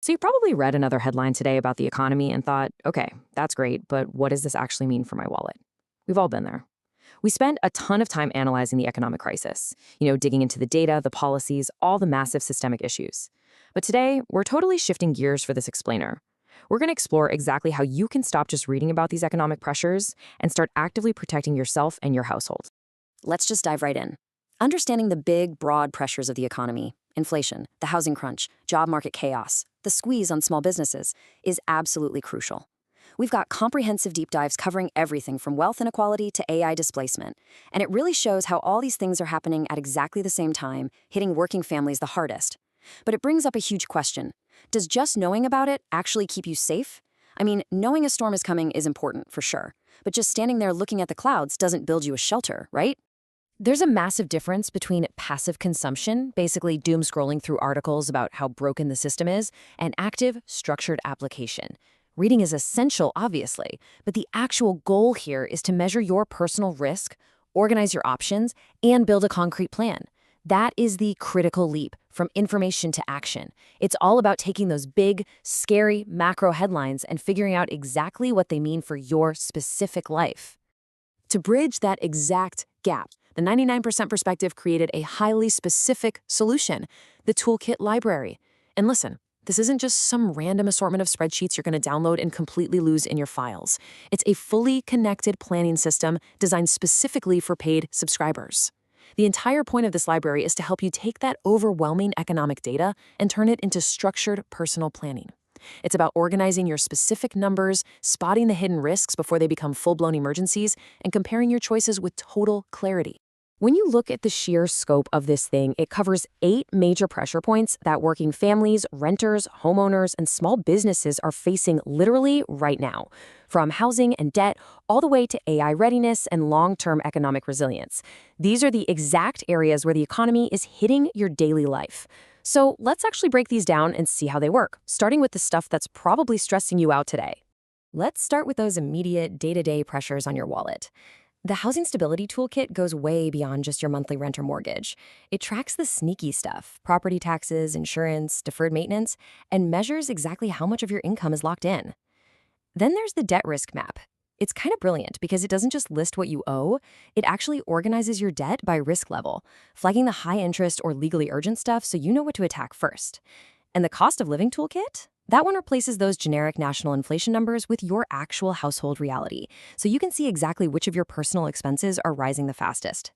So you probably read another headline today about the economy and thought, okay, that's great, but what does this actually mean for my wallet? We've all been there. We spend a ton of time analyzing the economic crisis, digging into the data, the policies, all the massive systemic issues. But today, we're totally shifting gears for this explainer. We're going to explore exactly how you can stop just reading about these economic pressures and start actively protecting yourself and your household. Let's just dive right in. Understanding the big, broad pressures of the economy, inflation, the housing crunch, job market chaos, the squeeze on small businesses, is absolutely crucial. We've got comprehensive deep dives covering everything from wealth inequality to AI displacement, and it really shows how all these things are happening at exactly the same time, hitting working families the hardest. But it brings up a huge question. Does just knowing about it actually keep you safe? I mean, knowing a storm is coming is important, for sure, but just standing there looking at the clouds doesn't build you a shelter, right? There's a massive difference between passive consumption, basically doom scrolling through articles about how broken the system is, and active, structured application. Reading is essential, obviously, but the actual goal here is to measure your personal risk, organize your options, and build a concrete plan. That is the critical leap from information to action. It's all about taking those big, scary macro headlines and figuring out exactly what they mean for your specific life. To bridge that exact gap, the 99% Perspective created a highly specific solution, the Toolkit library. And listen, this isn't just some random assortment of spreadsheets you're going to download and completely lose in your files. It's a fully connected planning system designed specifically for paid subscribers. The entire point of this library is to help you take that overwhelming economic data and turn it into structured personal planning. It's about organizing your specific numbers, spotting the hidden risks before they become full-blown emergencies, and comparing your choices with total clarity. When you look at the sheer scope of this thing, it covers 8 major pressure points that working families, renters, homeowners, and small businesses are facing literally right now, from housing and debt all the way to AI readiness and long-term economic resilience. These are the exact areas where the economy is hitting your daily life. So let's actually break these down and see how they work, starting with the stuff that's probably stressing you out today. Let's start with those immediate day-to-day pressures on your wallet. The Housing Stability Toolkit goes way beyond just your monthly rent or mortgage. It tracks the sneaky stuff, property taxes, insurance, deferred maintenance, and measures exactly how much of your income is locked in. Then there's the debt risk map. It's kind of brilliant because it doesn't just list what you owe, it actually organizes your debt by risk level, flagging the high interest or legally urgent stuff so you know what to attack first. And the Cost of Living Toolkit? That one replaces those generic national inflation numbers with your actual household reality, so you can see exactly which of your personal expenses are rising the fastest.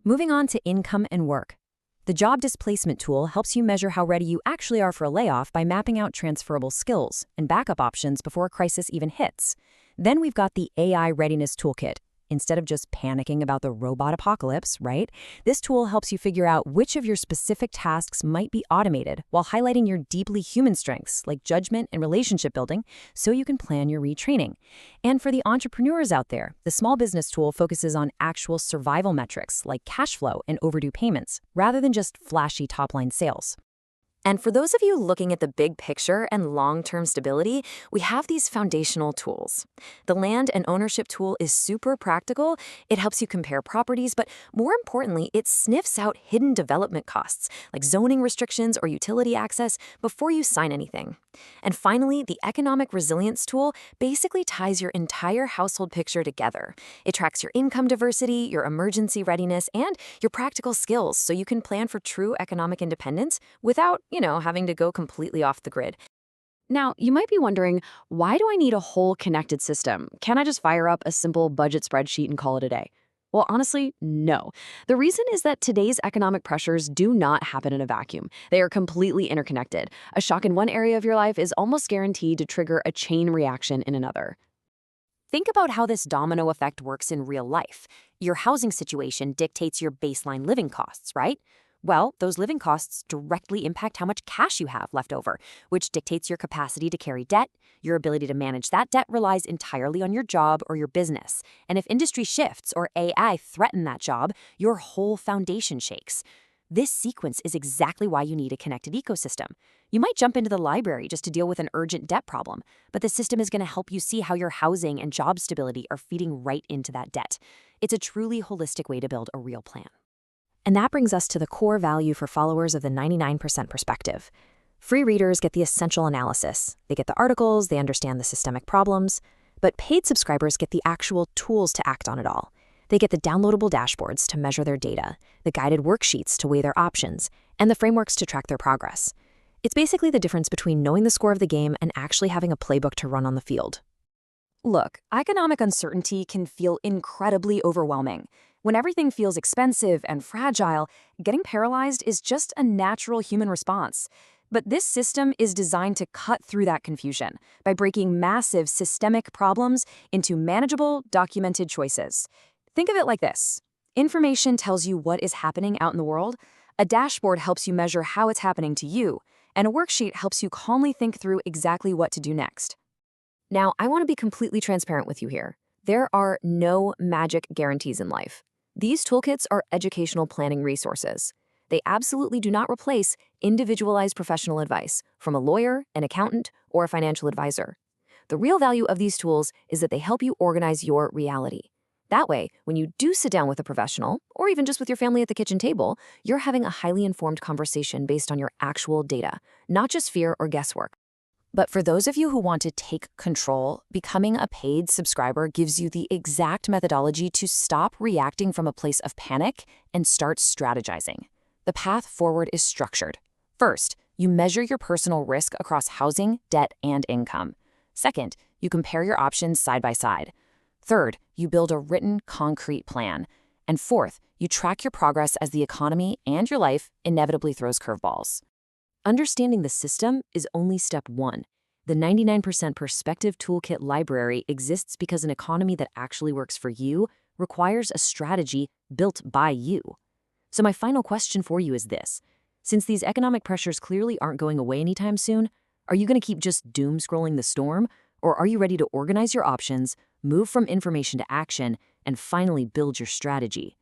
Moving on to income and work. The Job Displacement tool helps you measure how ready you actually are for a layoff by mapping out transferable skills and backup options before a crisis even hits. Then we've got the AI Readiness Toolkit. Instead of just panicking about the robot apocalypse, right? This tool helps you figure out which of your specific tasks might be automated while highlighting your deeply human strengths like judgment and relationship building so you can plan your retraining. And for the entrepreneurs out there, the small business tool focuses on actual survival metrics like cash flow and overdue payments rather than just flashy top-line sales. And for those of you looking at the big picture and long-term stability, we have these foundational tools. The Land and Ownership tool is super practical. It helps you compare properties, but more importantly, it sniffs out hidden development costs, like zoning restrictions or utility access, before you sign anything. And finally, the Economic Resilience tool basically ties your entire household picture together. It tracks your income diversity, your emergency readiness, and your practical skills so you can plan for true economic independence without having to go completely off the grid. Now, you might be wondering, why do I need a whole connected system? Can't I just fire up a simple budget spreadsheet and call it a day? Well, honestly, no. The reason is that today's economic pressures do not happen in a vacuum. They are completely interconnected. A shock in one area of your life is almost guaranteed to trigger a chain reaction in another. Think about how this domino effect works in real life. Your housing situation dictates your baseline living costs, right? Well, those living costs directly impact how much cash you have left over, which dictates your capacity to carry debt. Your ability to manage that debt relies entirely on your job or your business. And if industry shifts or AI threaten that job, your whole foundation shakes. This sequence is exactly why you need a connected ecosystem. You might jump into the library just to deal with an urgent debt problem, but the system is going to help you see how your housing and job stability are feeding right into that debt. It's a truly holistic way to build a real plan. And that brings us to the core value for followers of the 99% Perspective. Free readers get the essential analysis. They get the articles, they understand the systemic problems. But paid subscribers get the actual tools to act on it all. They get the downloadable dashboards to measure their data, the guided worksheets to weigh their options, and the frameworks to track their progress. It's basically the difference between knowing the score of the game and actually having a playbook to run on the field. Look, economic uncertainty can feel incredibly overwhelming. When everything feels expensive and fragile, getting paralyzed is just a natural human response. But this system is designed to cut through that confusion by breaking massive systemic problems into manageable, documented choices. Think of it like this. Information tells you what is happening out in the world, a dashboard helps you measure how it's happening to you, and a worksheet helps you calmly think through exactly what to do next. Now, I want to be completely transparent with you here. There are no magic guarantees in life. These toolkits are educational planning resources. They absolutely do not replace individualized professional advice from a lawyer, an accountant, or a financial advisor. The real value of these tools is that they help you organize your reality. That way, when you do sit down with a professional, or even just with your family at the kitchen table, you're having a highly informed conversation based on your actual data, not just fear or guesswork. But for those of you who want to take control, becoming a paid subscriber gives you the exact methodology to stop reacting from a place of panic and start strategizing. The path forward is structured. First, you measure your personal risk across housing, debt, and income. Second, you compare your options side by side. Third, you build a written, concrete plan. And fourth, you track your progress as the economy and your life inevitably throws curveballs. Understanding the system is only step one. The 99% Perspective Toolkit library exists because an economy that actually works for you requires a strategy built by you. So my final question for you is this. Since these economic pressures clearly aren't going away anytime soon, are you going to keep just doom scrolling the storm? Or are you ready to organize your options, move from information to action, and finally build your strategy?